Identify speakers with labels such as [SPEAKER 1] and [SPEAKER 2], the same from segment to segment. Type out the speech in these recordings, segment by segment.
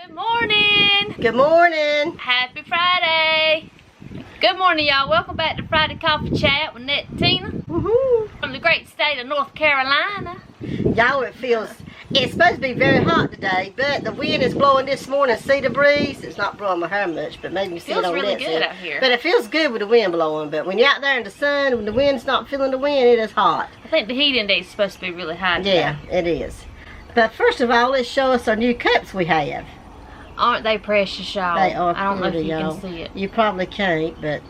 [SPEAKER 1] Good morning.
[SPEAKER 2] Good morning.
[SPEAKER 1] Happy Friday. Good morning, y'all. Welcome back to Friday Coffee Chat with Nett Tina. From the great state of North Carolina.
[SPEAKER 2] Y'all, it's supposed to be very hot today, but the wind is blowing this morning. See the breeze? It's not blowing my hair much, but maybe you see it on
[SPEAKER 1] really
[SPEAKER 2] Nett's
[SPEAKER 1] good out here.
[SPEAKER 2] But it feels good with the wind blowing. But when you're out there in the sun, when the wind's not feeling the wind, it is hot.
[SPEAKER 1] I think the heat index is supposed to be really high today.
[SPEAKER 2] Yeah, it is. But first of all, let's show us our new cups we have.
[SPEAKER 1] Aren't they precious, y'all?
[SPEAKER 2] They are
[SPEAKER 1] I don't know if
[SPEAKER 2] pretty,
[SPEAKER 1] you
[SPEAKER 2] y'all.
[SPEAKER 1] can see it.
[SPEAKER 2] You probably can't, but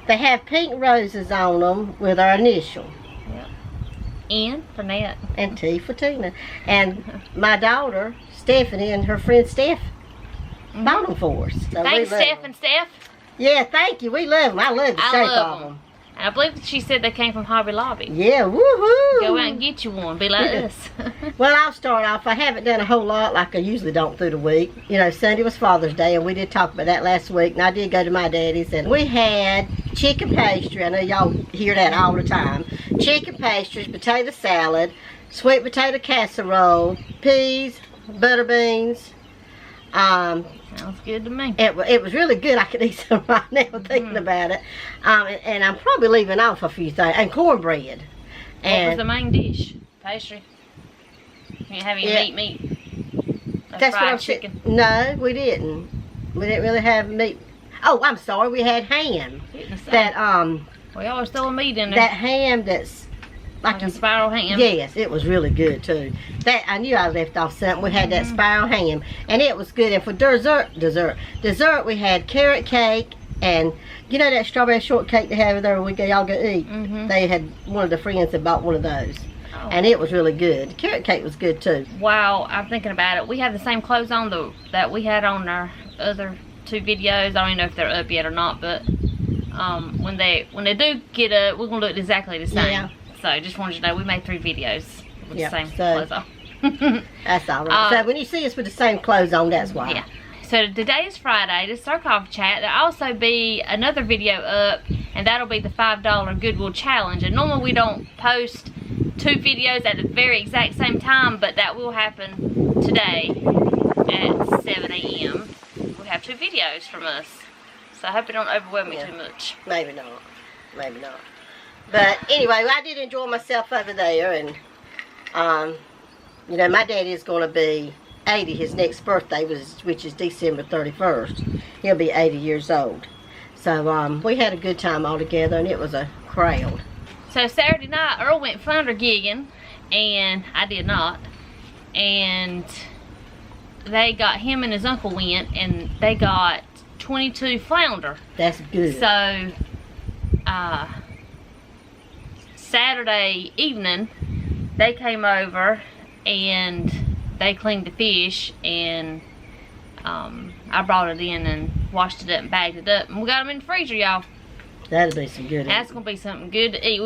[SPEAKER 2] they have pink roses on them with our initial.
[SPEAKER 1] Yep. N for Nett.
[SPEAKER 2] And T for Tina. And my daughter, Stephanie, and her friend Steph bought them for us. So
[SPEAKER 1] Thanks,
[SPEAKER 2] we love
[SPEAKER 1] Steph
[SPEAKER 2] them.
[SPEAKER 1] and Steph.
[SPEAKER 2] Yeah, thank you. We love them. I love the shape
[SPEAKER 1] love
[SPEAKER 2] of them.
[SPEAKER 1] And I believe she said they came from Hobby Lobby.
[SPEAKER 2] Yeah, woohoo!
[SPEAKER 1] Go out and get you one. Be like us.
[SPEAKER 2] Well, I'll start off. I haven't done a whole lot like I usually don't through the week. You know, Sunday was Father's Day, and we did talk about that last week. And I did go to my daddy's, and we had chicken pastry. I know y'all hear that all the time. Chicken pastries, potato salad, sweet potato casserole, peas, butter beans.
[SPEAKER 1] Sounds good to me.
[SPEAKER 2] It was really good. I could eat some right now thinking about it. And I'm probably leaving off a few things. And cornbread.
[SPEAKER 1] What was the main dish? Pastry? You didn't have any meat?
[SPEAKER 2] That's what I'm
[SPEAKER 1] chicken?
[SPEAKER 2] No, we didn't. We didn't really have meat. Oh, I'm sorry. We had ham. That,
[SPEAKER 1] we always throw a meat in there.
[SPEAKER 2] that ham that's
[SPEAKER 1] like a spiral ham.
[SPEAKER 2] Yes, it was really good too. That I knew I left off something. We had that spiral ham, and it was good. And for dessert, we had carrot cake, and you know that strawberry shortcake they have there we y'all go eat. They had one of the friends that bought one of those, and it was really good. The carrot cake was good too.
[SPEAKER 1] Wow, I'm thinking about it. We have the same clothes on that we had on our other two videos. I don't even know if they're up yet or not, but when they do get up, we're gonna look exactly the same. Yeah. So just wanted you to know we made 3 videos with the same clothes on.
[SPEAKER 2] That's all right. So when you see us with the same clothes on, that's why.
[SPEAKER 1] Yeah. So today is Friday. This is our coffee chat. There'll also be another video up, and that'll be the $5 Goodwill Challenge. And normally we don't post 2 videos at the very exact same time, but that will happen today at 7 a.m. We have 2 videos from us. So I hope it don't overwhelm me too much.
[SPEAKER 2] Maybe not. Maybe not. But anyway, I did enjoy myself over there, and you know, my daddy is going to be 80. His next birthday which is December 31st. He'll be 80 years old. So we had a good time all together, and it was a crowd.
[SPEAKER 1] So Saturday night, Earl went flounder gigging, and I did not. And they got him and his uncle went, and they got 22 flounder.
[SPEAKER 2] That's good.
[SPEAKER 1] So Saturday evening, they came over and they cleaned the fish, and I brought it in and washed it up and bagged it up, and we got them in the freezer, y'all.
[SPEAKER 2] That'll be some good.
[SPEAKER 1] That's gonna be something good to eat.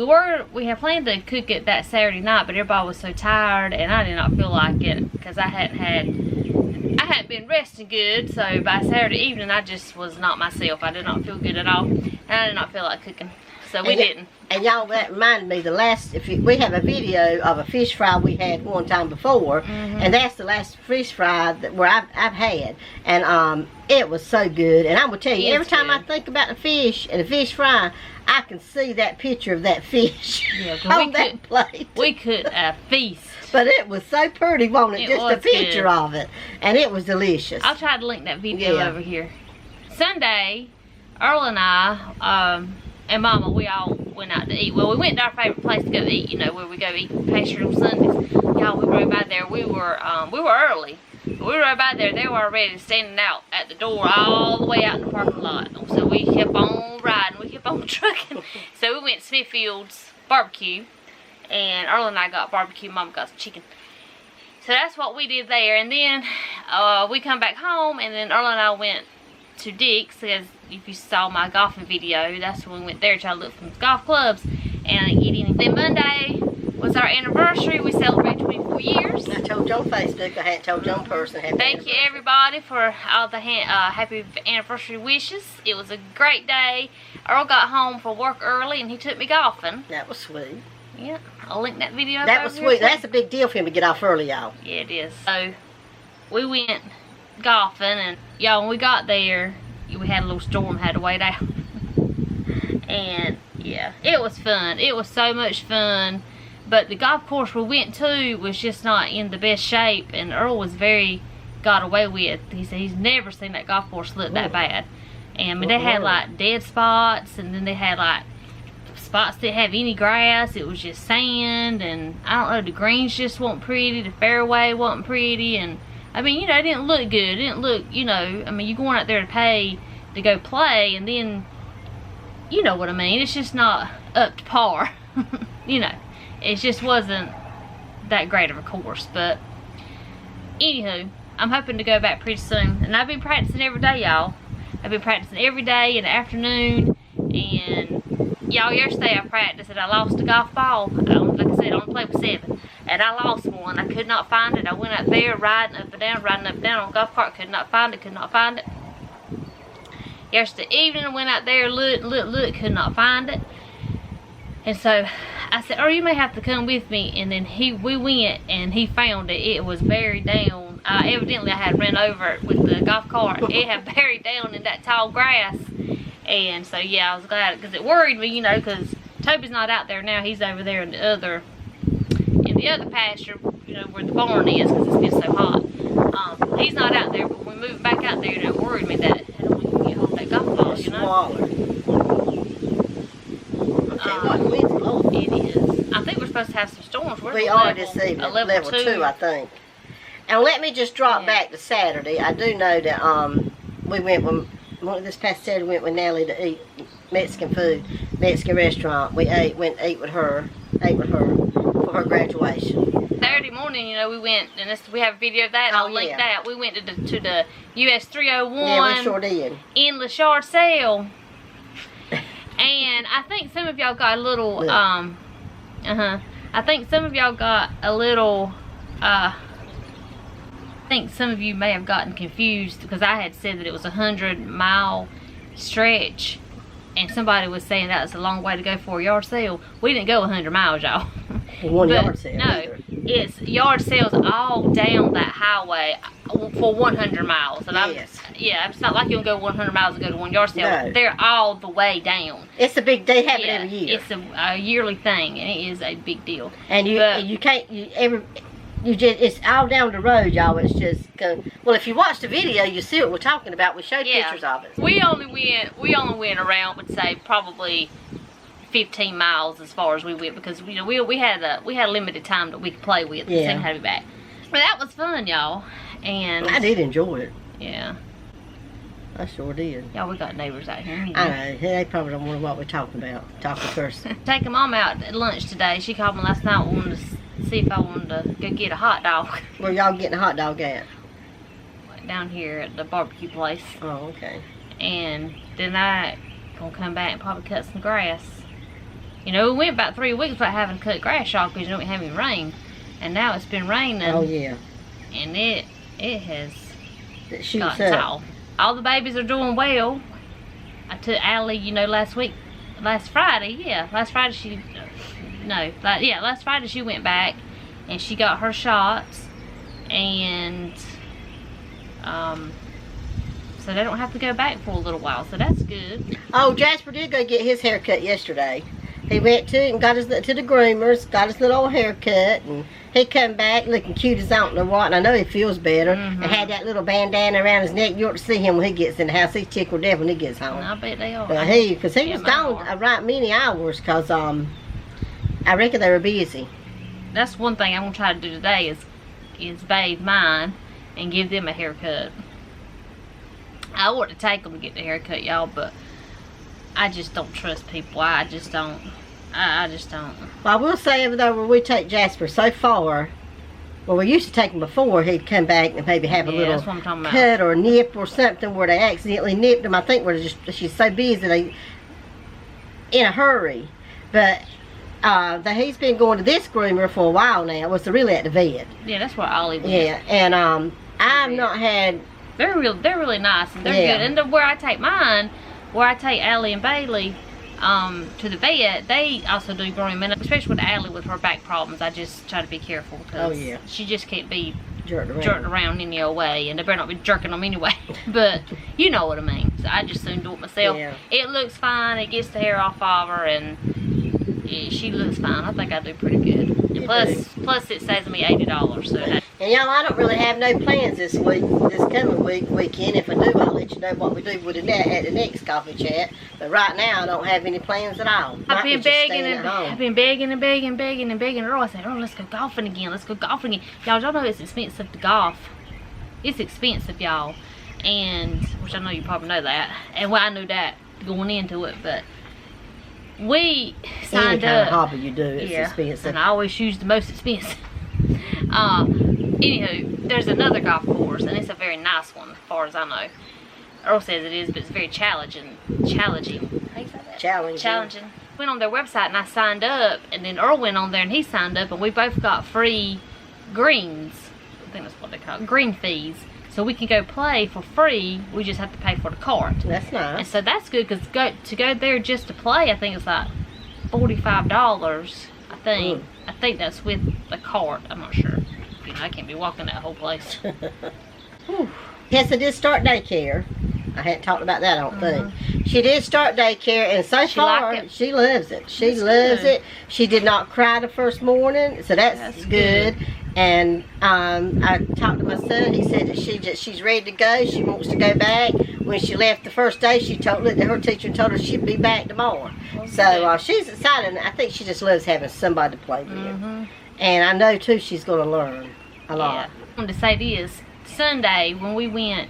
[SPEAKER 1] We had planned to cook it that Saturday night, but everybody was so tired, and I did not feel like it because I hadn't been resting good. So by Saturday evening, I just was not myself. I did not feel good at all, and I did not feel like cooking. So we didn't. And
[SPEAKER 2] y'all, that reminded me, we have a video of a fish fry we had one time before, and that's the last fish fry where I've had, and it was so good. And I'm gonna tell you, every time I think about the fish and the fish fry, I can see that picture of that fish on that plate.
[SPEAKER 1] We could feast.
[SPEAKER 2] But it was so pretty, wasn't it? Just a picture of it, and it was delicious.
[SPEAKER 1] I'll try to link that video over here. Sunday, Earl and I, and Mama, we all went out to eat. Well, we went to our favorite place to go eat, you know, where we go eat pastry on Sundays. Y'all, we rode by there. We were early. But we rode by there. They were already standing out at the door all the way out in the parking lot. So we kept on riding. We kept on trucking. So we went to Smithfield's barbecue. And Earl and I got barbecue. Mama got some chicken. So that's what we did there. And then we come back home. And then Earl and I went to Dick's, because if you saw my golfing video, that's when we went there to try to look for some golf clubs, and I didn't get any. Then Monday was our anniversary. We celebrated 24 years.
[SPEAKER 2] I told you on Facebook. I hadn't told you in person.
[SPEAKER 1] Thank you everybody for all the happy anniversary wishes. It was a great day. Earl got home from work early and he took me golfing.
[SPEAKER 2] That was sweet.
[SPEAKER 1] Yeah, I'll link that video.
[SPEAKER 2] That was sweet. That's a big deal for him to get off early, y'all.
[SPEAKER 1] Yeah, it is. So we went golfing, and y'all, when we got there, we had a little storm, had to wait out. And yeah, it was fun. It was so much fun. But the golf course we went to was just not in the best shape, and Earl was very got away with. He said he's never seen that golf course look that bad. And I mean, they had like dead spots, and then they had like spots that didn't have any grass. It was just sand, and I don't know, the greens just weren't pretty, the fairway wasn't pretty, and I mean, you know, it didn't look good. It didn't look, you know, I mean, you're going out there to pay to go play, and then, you know what I mean, it's just not up to par. You know, it just wasn't that great of a course. But anywho, I'm hoping to go back pretty soon, and I've been practicing every day, y'all. I've been practicing every day in the afternoon, and y'all, yesterday I practiced and I lost a golf ball. Like I said, I only played with 7, and I lost one. I could not find it. I went out there riding up and down on a golf cart, could not find it. Yesterday evening I went out there, look, could not find it. And so I said, "Oh, you may have to come with me." And then we went, and he found it. It was buried down. Evidently I had run over it with the golf cart. It had buried down in that tall grass. And so yeah, I was glad, because it worried me, you know, because Toby's not out there now. He's over there in the other pasture, you know, where the barn is, because it's been so hot. He's not out there, but when we moved back out there, it worried me that I don't want to get hold of that golf ball, you know. It is. I think we're supposed to have some storms.
[SPEAKER 2] We are this evening, level 2, I think. And let me just drop back to Saturday. I do know that we went with this past Saturday. We went with Nellie to eat Mexican food, Mexican restaurant. We went to eat with her for her graduation.
[SPEAKER 1] Saturday morning, you know, we went, and we have a video of that. I'll link that. We went to the US 301.
[SPEAKER 2] Yeah, we sure did.
[SPEAKER 1] In LaShard Sale. And I think some of y'all got a little, I think some of y'all got a little, I think some of you may have gotten confused, because I had said that it was a 100-mile stretch, and somebody was saying that was a long way to go for a yard sale. We didn't go 100 miles, y'all.
[SPEAKER 2] One yard sale.
[SPEAKER 1] No, it's yard sales all down that highway for 100 miles. And yeah, it's not like you can go 100 miles and go to one yard sale. No. They're all the way down.
[SPEAKER 2] It's a big. They have it every year.
[SPEAKER 1] It's a yearly thing, and it is a big deal.
[SPEAKER 2] And you can't it's all down the road, y'all. It's just well, if you watch the video, you see what we're talking about. We showed pictures of it.
[SPEAKER 1] We only went around, would say, probably 15 miles as far as we went, because you know we had a limited time that we could play with. Yeah. And had to be back. But that was fun, y'all. And
[SPEAKER 2] I did enjoy it.
[SPEAKER 1] Yeah.
[SPEAKER 2] I sure did.
[SPEAKER 1] Y'all, we got neighbors out here.
[SPEAKER 2] I know. They probably don't know what we're talking about. Talking first.
[SPEAKER 1] Taking Mom out at lunch today. She called me last night, wanted to see if I wanted to go get a hot dog.
[SPEAKER 2] Where y'all getting a hot dog at?
[SPEAKER 1] Down here at the barbecue place.
[SPEAKER 2] Oh, okay.
[SPEAKER 1] And then I gonna come back and probably cut some grass. You know, we went about 3 weeks without having to cut grass, y'all, because you know we haven't rain. And now it's been raining. Oh yeah. And it has gotten tall. All the babies are doing well. I took Allie, you know, last Friday she went back and she got her shots, and so they don't have to go back for a little while, so that's good. Oh,
[SPEAKER 2] Jasper did go get his hair cut yesterday. He went to and got to the groomers, got his little old haircut, and he come back looking cute as I don't know what, and I know he feels better. And had that little bandana around his neck. You ought to see him when he gets in the house. He's tickled dead when he gets home.
[SPEAKER 1] I bet they are.
[SPEAKER 2] Because he was gone a right many hours, because I reckon they were busy.
[SPEAKER 1] That's one thing I'm going to try to do today is bathe mine and give them a haircut. I ought to take them to get the haircut, y'all, but I just don't trust people. I just don't. I just don't.
[SPEAKER 2] Well, I will say, even though when we take Jasper so far, well, we used to take him before, he'd come back and maybe have a little cut or nip or something where they accidentally nipped him. I think where she's so busy, they in a hurry. But he's been going to this groomer for a while now. Was really at the vet.
[SPEAKER 1] Yeah, that's where Ollie was.
[SPEAKER 2] Yeah, and I've not had.
[SPEAKER 1] They're really nice, and they're good. And where I take mine, where I take Allie and Bailey to the vet, they also do grooming, especially with Allie with her back problems. I just try to be careful, because she just can't be
[SPEAKER 2] jerked
[SPEAKER 1] around any old way, and they better not be jerking them anyway. But you know what I mean. So I just soon do it myself.
[SPEAKER 2] Yeah.
[SPEAKER 1] It looks fine. It gets the hair off of her, and she looks fine. I think I do pretty good. And plus it saves me $80. So.
[SPEAKER 2] And y'all, I don't really have no plans this coming weekend. If I do, I'll let you know what we do with the at the next coffee chat. But right now, I don't have any plans at all.
[SPEAKER 1] I've been begging and begging Earl. I said, "Oh, let's go golfing again. Let's go golfing again." Y'all know it's expensive to golf. It's expensive, y'all. And which I know you probably know that. And well, I knew that going into it, but we signed up.
[SPEAKER 2] Any kind of hobby you do, it's expensive.
[SPEAKER 1] And I always choose the most expensive. Anywho, there's another golf course, and it's a very nice one, as far as I know. Earl says it is, but it's very challenging. How you say that? Challenging. Went on their website and I signed up, and then Earl went on there and he signed up, and we both got free greens. I think that's what they call it, green fees. So we can go play for free. We just have to pay for the cart.
[SPEAKER 2] That's nice.
[SPEAKER 1] And so that's good, because to go there just to play, I think it's like $45. I think. I think that's with the cart. I'm not sure. You know, I can't be walking that whole place.
[SPEAKER 2] Yes, I did start daycare. I hadn't talked about that, I don't think. She did start daycare, and so far, she loves it. She loves it. She did not cry the first morning, so that's good. And I talked to my son. He said that she's ready to go. She wants to go back. When she left the first day, she told her teacher told her she'd be back tomorrow. So she's excited. I think she just loves having somebody to play with. And I know too she's going to learn a lot.
[SPEAKER 1] I wanted to say this. Sunday when we went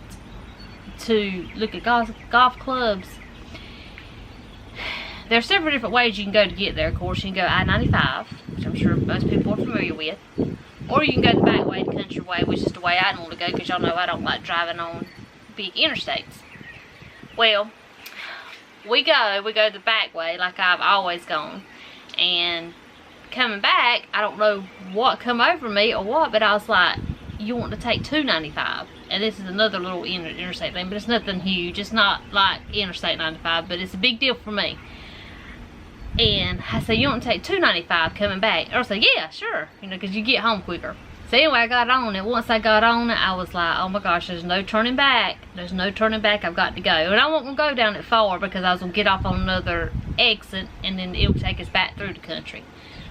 [SPEAKER 1] to look at golf clubs, there are several different ways you can go to get there. Of course, you can go I-95, which I'm sure most people are familiar with. Or you can go the back way, the country way, which is the way I want to go, because y'all know I don't like driving on big interstates. Well, we go the back way like I've always gone. And coming back, I don't know what come over me or what, but I was like, you want to take 295. And this is another little interstate thing, but it's nothing huge. It's not like Interstate 95, but it's a big deal for me. And I said, you want to take 295 coming back? Or I said, yeah, sure, you know, because you get home quicker. So anyway, I got on it. Once I got on it, I was like, oh my gosh, there's no turning back. There's no turning back. I've got to go. And I won't go down it far, because I was going to get off on another exit, and then it'll take us back through the country.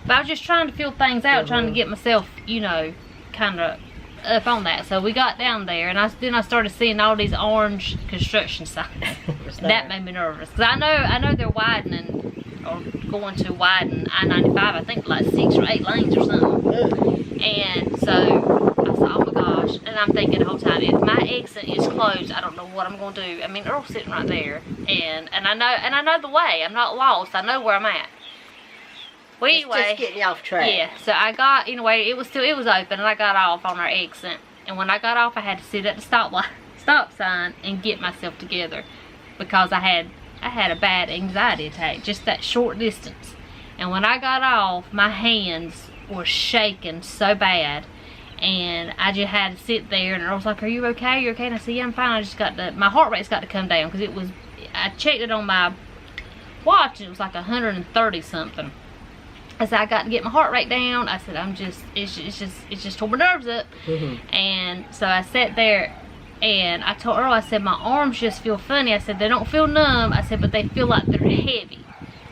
[SPEAKER 1] But I was just trying to feel things out, trying to get myself, you know, kind of up on that. So we got down there, and then I started seeing all these orange construction signs. That made me nervous, because I know they're widening, or going to widen I-95, I think like 6 or 8 lanes or something. And so I thought, oh my gosh, and I'm thinking the whole time, if my exit is closed, I don't know what I'm going to do. I mean, Earl's sitting right there, and I know the way. I'm not lost. I know where I'm at. Well, anyway,
[SPEAKER 2] just getting you off track.
[SPEAKER 1] Yeah, so I got, anyway, it was open, and I got off on our exit. And when I got off, I had to sit at the stop sign and get myself together, because I had a bad anxiety attack, just that short distance. And when I got off, my hands were shaking so bad, and I just had to sit there. And I was like, are you okay? You okay? And I said, yeah, I'm fine. I just got my heart rate's got to come down, because I checked it on my watch, and it was like 130 something. I said, I got to get my heart rate down. I said, it's just tore my nerves up. And so I sat there, and I told Earl, I said, my arms just feel funny. I said, they don't feel numb. I said, but they feel like they're heavy.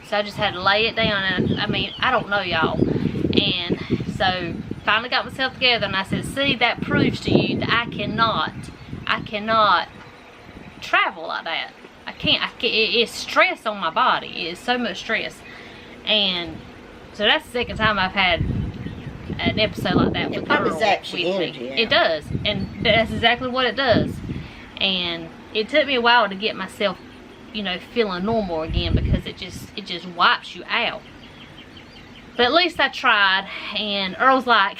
[SPEAKER 1] So I just had to lay it down, and I mean, I don't know, y'all. And so finally got myself together, and I said, see, that proves to you that I cannot travel like that. I can't. It's stress on my body. It is so much stress. And so that's the second time I've had an episode like that with Earl.
[SPEAKER 2] It zaps your energy out.
[SPEAKER 1] It does, and that's exactly what it does. And it took me a while to get myself, you know, feeling normal again, because it just wipes you out. But at least I tried. And Earl's like,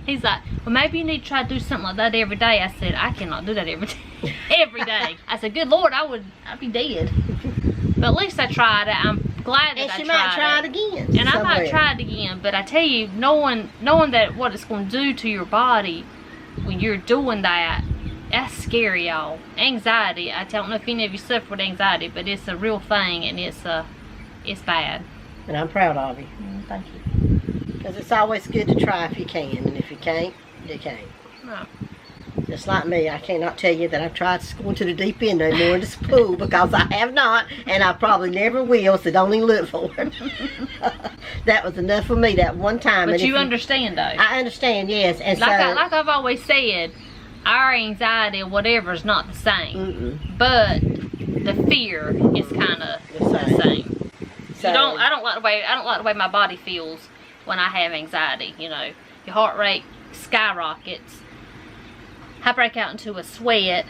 [SPEAKER 1] he's like, well, maybe you need to try to do something like that every day. I said, I cannot do that every day. Every day. I said, good Lord, I'd be dead. But at least I tried it. I'm glad that I tried it.
[SPEAKER 2] And she might try it again.
[SPEAKER 1] And I might try it again. But I tell you, knowing that what it's going to do to your body when you're doing that, that's scary, y'all. Anxiety. I don't know if any of you suffer with anxiety, but it's a real thing, and it's bad.
[SPEAKER 2] And I'm proud of you.
[SPEAKER 1] Thank you.
[SPEAKER 2] Because it's always good to try if you can, and if you can't, you can't.
[SPEAKER 1] No.
[SPEAKER 2] Just like me, I cannot tell you that I've tried going to the deep end no more in this pool, because I have not, and I probably never will, so don't even look for it. That was enough for me that one time.
[SPEAKER 1] But
[SPEAKER 2] and
[SPEAKER 1] you understand, though.
[SPEAKER 2] I understand, yes. And
[SPEAKER 1] like,
[SPEAKER 2] so,
[SPEAKER 1] like I've always said, our anxiety or whatever is not the same. But the fear is kind of the same.
[SPEAKER 2] So,
[SPEAKER 1] I don't like the way my body feels when I have anxiety. You know, your heart rate skyrockets. I break out into a sweat,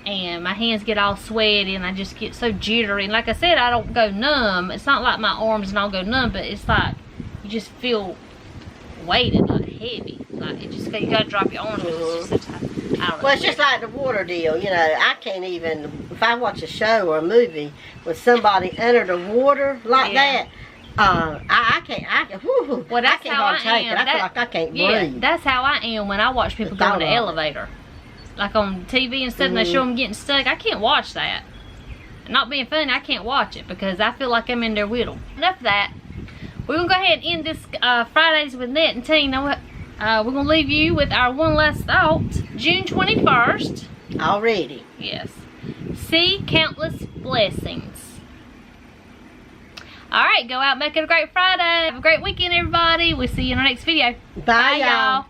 [SPEAKER 1] and my hands get all sweaty, and I just get so jittery. And like I said, I don't go numb. It's not like my arms and all go numb, but it's like you just feel weighted, like heavy. Like it just, you gotta drop your arms. It's just I don't know.
[SPEAKER 2] Well, it's just like the water deal. You know, I can't even, if I watch a show or a movie with somebody under the water like that, I can't.
[SPEAKER 1] Well, that's
[SPEAKER 2] I can't
[SPEAKER 1] how
[SPEAKER 2] hardly take it. I feel like I can't breathe.
[SPEAKER 1] That's how I am when I watch people go in the elevator. Like on TV and stuff, and they show them getting stuck. I can't watch that. Not being funny, I can't watch it because I feel like I'm in there with them. Enough of that. We're going to go ahead and end this Fridays with Nett and Tina. We're going to leave you with our one last thought. June 21st.
[SPEAKER 2] Already.
[SPEAKER 1] Yes. See countless blessings. Alright, go out and make it a great Friday. Have a great weekend, everybody. We'll see you in our next video.
[SPEAKER 2] Bye y'all.